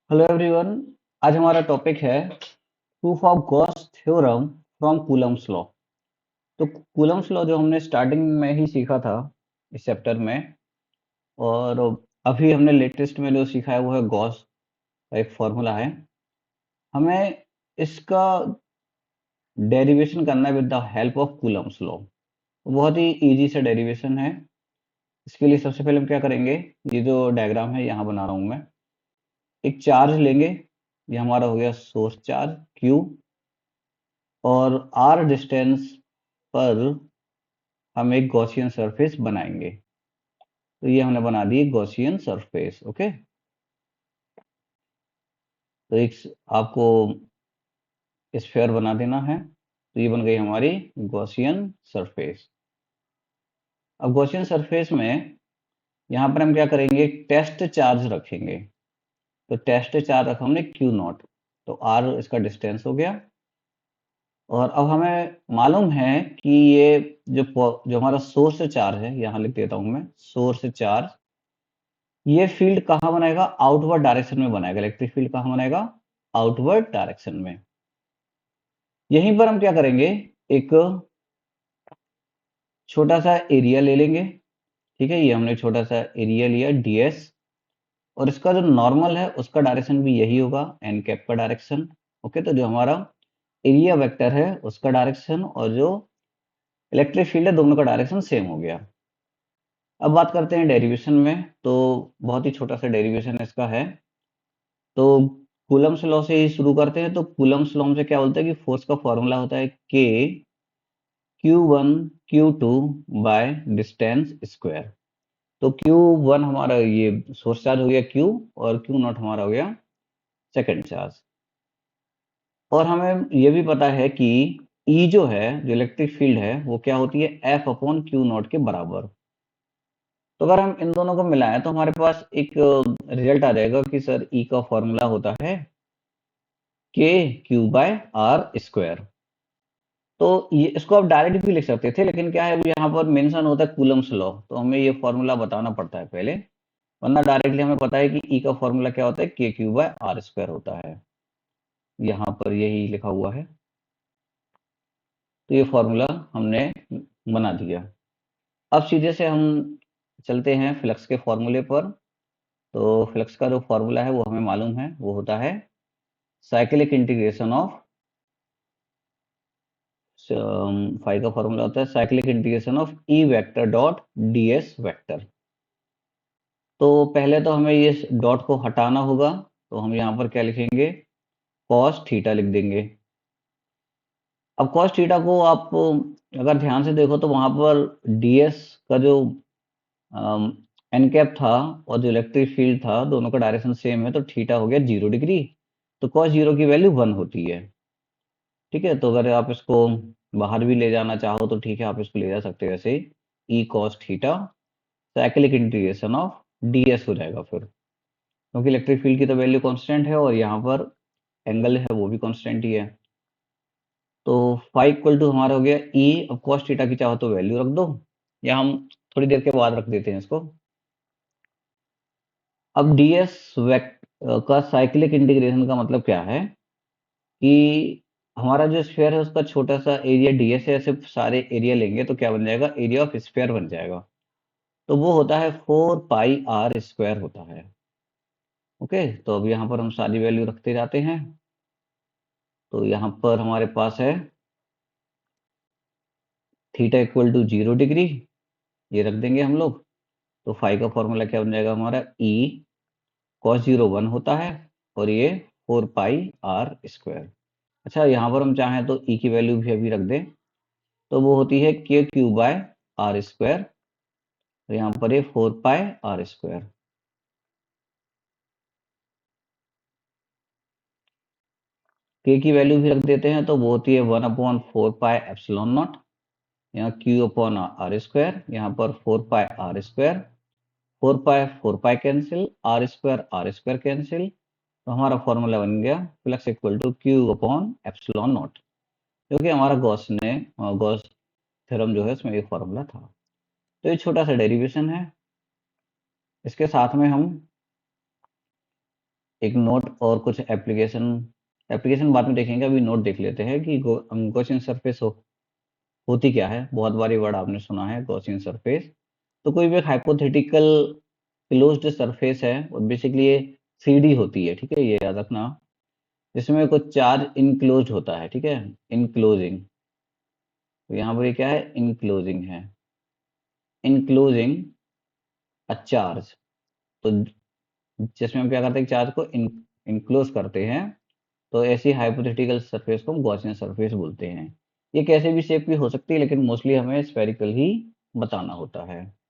Hello everyone. आज हमारा topic है proof of Gauss theorem from Coulomb's law. तो कूलम्स लॉ जो हमने स्टार्टिंग में ही सीखा था इस चैप्टर में, और अभी हमने लेटेस्ट में जो सीखा है वो है गॉस का एक फॉर्मूला है। हमें इसका डेरिवेशन करना है with the help of Coulomb's law. बहुत ही इजी सा डेरिवेशन है। इसके लिए सबसे पहले हम क्या करेंगे, ये जो डायग्राम है यहाँ बना रहा हूँ मैं। एक चार्ज लेंगे, ये हमारा हो गया सोर्स चार्ज क्यू, और आर डिस्टेंस पर हम एक गॉसियन सरफेस बनाएंगे। तो ये हमने बना दी गॉसियन सरफेस। ओके, तो एक आपको स्फीयर बना देना है। तो ये बन गई हमारी गॉसियन सरफेस। अब गॉसियन सरफेस में यहाँ पर हम क्या करेंगे, टेस्ट चार्ज रखेंगे। तो टेस्ट चार्ज रखा हमने क्यू नॉट, तो आर इसका डिस्टेंस हो गया। और अब हमें मालूम है कि ये जो हमारा सोर्स चार्ज है, यहाँ लिख देता हूं मैं, सोर्स चार्ज ये फील्ड कहाँ बनाएगा, आउटवर्ड डायरेक्शन में बनाएगा। इलेक्ट्रिक फील्ड कहाँ बनाएगा, आउटवर्ड डायरेक्शन में। यहीं पर हम क्या करेंगे, एक छोटा सा एरिया ले लेंगे। ठीक है, ये हमने छोटा सा एरिया लिया ds, और इसका जो नॉर्मल है उसका डायरेक्शन भी यही होगा, एन कैप का डायरेक्शन। ओके, तो जो हमारा एरिया वेक्टर है उसका डायरेक्शन और जो इलेक्ट्रिक फील्ड है दोनों का डायरेक्शन सेम हो गया। अब बात करते हैं डेरिवेशन में। तो बहुत ही छोटा सा डेरिवेशन इसका है। तो कूलम्स लॉ से ही शुरू करते हैं। तो कूलम्स लॉ से क्या बोलते हैं कि फोर्स का फॉर्मूला होता है k Q1 Q2 by distance square. तो Q1 हमारा ये सोर्स चार्ज हो गया Q, और Q नॉट हमारा हो गया सेकंड चार्ज। और हमें ये भी पता है कि E जो है, जो इलेक्ट्रिक फील्ड है, वो क्या होती है, F अपॉन Q नॉट के बराबर। तो अगर हम इन दोनों को मिलाएं तो हमारे पास एक रिजल्ट आ जाएगा कि सर E का फॉर्मूला होता है k Q by r square. तो ये इसको आप डायरेक्ट भी लिख सकते थे, लेकिन क्या है, यहाँ पर मेंशन होता है कूलम्स लॉ, तो हमें ये फॉर्मूला बताना पड़ता है पहले। वरना डायरेक्टली हमें पता है कि ई का फॉर्मूला क्या होता है, के क्यू बाय आर स्क्वायर होता है। यहाँ पर यही लिखा हुआ है। तो ये फॉर्मूला हमने बना दिया। अब सीधे से हम चलते हैं फ्लक्स के फॉर्मूले पर। तो फ्लक्स का जो फॉर्मूला है वो हमें मालूम है, वो होता है साइक्लिक इंटीग्रेशन ऑफ, फाई का फॉर्मूला होता है cyclic integration of E vector dot ds vector. तो पहले तो हमें ये डॉट को हटाना होगा। तो हम यहाँ पर क्या लिखेंगे, कॉस थीटा लिख देंगे। अब कॉस थीटा को आप अगर ध्यान से देखो तो वहां पर ds का जो एन कैप था और जो इलेक्ट्रिक फील्ड था, दोनों का डायरेक्शन सेम है, तो थीटा हो गया 0 डिग्री। तो कॉस जीरो की वैल्यू 1 होती है। ठीक है, तो अगर आप इसको बाहर भी ले जाना चाहो तो ठीक है, आप इसको ले जा सकते हो ऐसे ही, e cos theta cyclic integration of ds हो जाएगा फिर, क्योंकि इलेक्ट्रिक फील्ड की तो वैल्यू कांस्टेंट है और यहाँ पर एंगल है वो भी कांस्टेंट ही है। तो फाइव इक्वल टू हमारा हो गया ई। अब कॉस थीटा की चाहो तो वैल्यू रख दो, या हम थोड़ी देर के बाद रख देते हैं इसको। अब ds का साइक्लिक इंटीग्रेशन का मतलब क्या है कि हमारा जो स्फीयर है उसका छोटा सा एरिया ds है, ऐसे सारे एरिया लेंगे तो क्या बन जाएगा, एरिया ऑफ स्फीयर बन जाएगा। तो वो होता है 4 पाई r स्क्वायर होता है। ओके, तो अब यहाँ पर हम सारी वैल्यू रखते जाते हैं। तो यहाँ पर हमारे पास है थीटा इक्वल टू 0 डिग्री, ये रख देंगे हम लोग। तो फाई का फॉर्मूला क्या बन जाएगा हमारा, ई कॉस जीरो 1 होता है, और ये 4 पाई r स्क्वायर। अच्छा, यहाँ पर हम चाहें तो ई की वैल्यू भी अभी रख दें, तो वो होती है के क्यू बाय आर स्क्वायर। तो यहाँ पर ये 4 पाई r स्क्वायर। के की वैल्यू भी रख देते हैं, तो वो होती है 1/4 पाई एप्सिलॉन नॉट। यहाँ क्यू अपॉन आर स्क्वायर, यहाँ पर 4 pi r square. 4 pi cancel, r square cancel. तो हमारा फॉर्मूला बन गया flux equal to q upon epsilon naught, जो कि हमारा गॉस थ्योरम जो है उसमें ये फॉर्मूला था। तो ये छोटा सा डेरिवेशन है। इसके साथ में हम एक नोट और कुछ एप्लीकेशन एप्लीकेशन बाद में देखेंगे, अभी नोट देख लेते हैं कि गॉसियन सरफेस होती क्या है। बहुत बारी वर्ड आपने सुना है गॉसियन सरफेस। तो कोई भी हाइपोथेटिकल क्लोज्ड सरफेस है और बेसिकली ये 3D होती है, ठीक है, ये याद रखना, जिसमें कुछ चार्ज इनक्लोज होता है, ठीक है, इनक्लोजिंग। तो यहाँ पर ये क्या है, इनक्लोजिंग है, इनक्लोजिंग अ चार्ज। तो जिसमें हम क्या करते हैं, चार्ज को इनक्लोज करते हैं, तो ऐसी हाइपोथेटिकल सरफेस को हम गॉसियन सरफेस बोलते हैं। ये कैसे भी शेप की हो सकती है, लेकिन मोस्टली हमें स्फेरिकल ही बताना होता है।